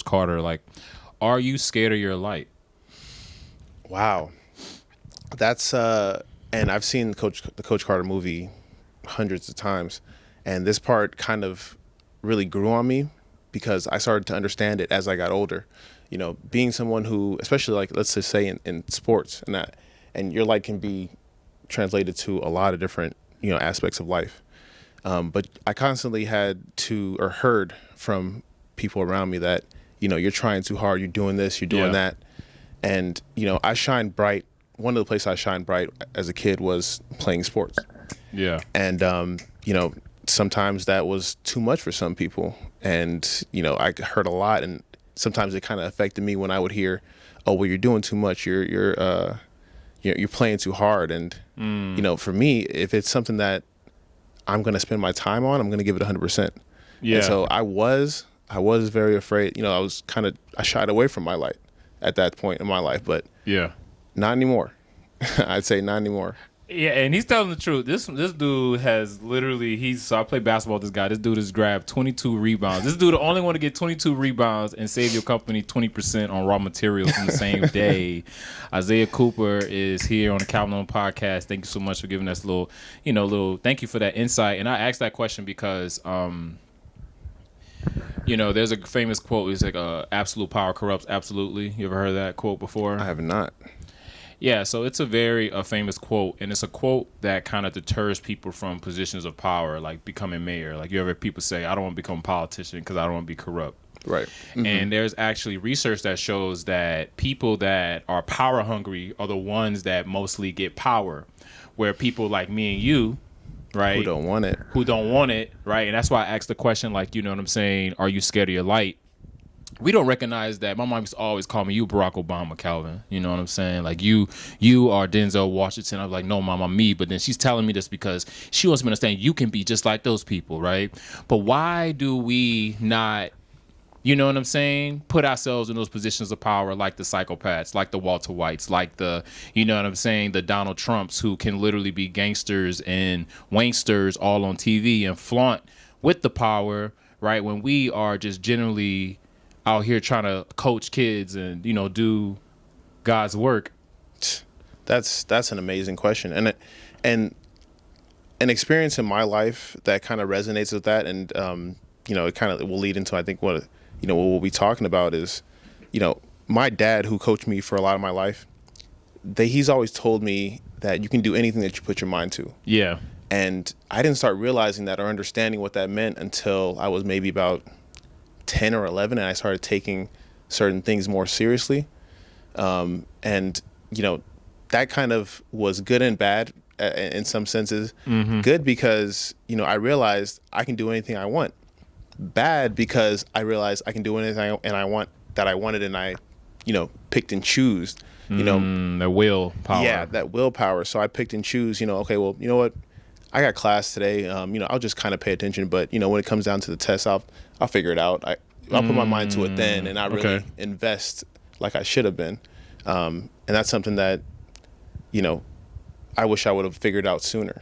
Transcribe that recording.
Coach Carter. Like, are you scared of your light? Wow. That's and I've seen the Coach Carter movie hundreds of times, and this part kind of really grew on me because I started to understand it as I got older. You know, being someone who, especially like let's just say in sports and your light can be translated to a lot of different, you know, aspects of life. But I constantly had to or heard from people around me that, you know, you're trying too hard, you're doing this, you're doing that. And, you know, I shine bright. One of the places I shined bright as a kid was playing sports. Yeah. And, you know, sometimes that was too much for some people. And, you know, I heard a lot. And sometimes it kind of affected me when I would hear, oh, well, you're doing too much. You're playing too hard. And, you know, for me, if it's something that I'm going to spend my time on, I'm going to give it 100%. Yeah. And so I was very afraid. You know, I shied away from my light at that point in my life, but yeah, not anymore. I'd say not anymore. Yeah, and he's telling the truth. This dude has literally, so I play basketball with this guy. This dude has grabbed 22 rebounds. This dude the only one to get 22 rebounds and save your company 20% on raw materials in the same day. Isaiah Cooper is here on the Calvin On podcast. Thank you so much for giving us a little thank you for that insight. And I asked that question because you know, there's a famous quote. It's like, absolute power corrupts absolutely. You ever heard that quote before? I have not. Yeah, so it's a very famous quote, and it's a quote that kind of deters people from positions of power, like becoming mayor. Like, you ever people say, I don't want to become a politician because I don't want to be corrupt. Right. Mm-hmm. And there's actually research that shows that people that are power hungry are the ones that mostly get power, where people like me and you, right? Who don't want it, right? And that's why I asked the question, like, you know what I'm saying, are you scared of your light? We don't recognize that. My mom used to always call me, you Barack Obama, Calvin. You know what I'm saying? Like, you are Denzel Washington. I was like, no, mom, I'm me. But then she's telling me this because she wants me to understand you can be just like those people, right? But why do we not, you know what I'm saying, put ourselves in those positions of power like the psychopaths, like the Walter Whites, like the, you know what I'm saying, the Donald Trumps who can literally be gangsters and wanksters all on TV and flaunt with the power, right? When we are just generally out here trying to coach kids and, you know, do God's work. That's an amazing question. And an experience in my life that kind of resonates with that. And, you know, it kind of will lead into, I think, what we'll be talking about is, you know, my dad, who coached me for a lot of my life, he's always told me that you can do anything that you put your mind to. Yeah. And I didn't start realizing that or understanding what that meant until I was maybe about 10 or 11, and I started taking certain things more seriously. And, you know, that kind of was good and bad in some senses. Mm-hmm. Good because, you know, I realized I can do anything I want. Bad because I realized I can do anything I wanted, and I, you know, picked and chose, you know. The willpower. Yeah, that willpower. So I picked and choose, you know, okay, well, you know what? I got class today. You know, I'll just kind of pay attention. But, you know, when it comes down to the test, I'll figure it out. I'll put my mind to it then and not really invest like I should have been. And that's something that, you know, I wish I would have figured out sooner.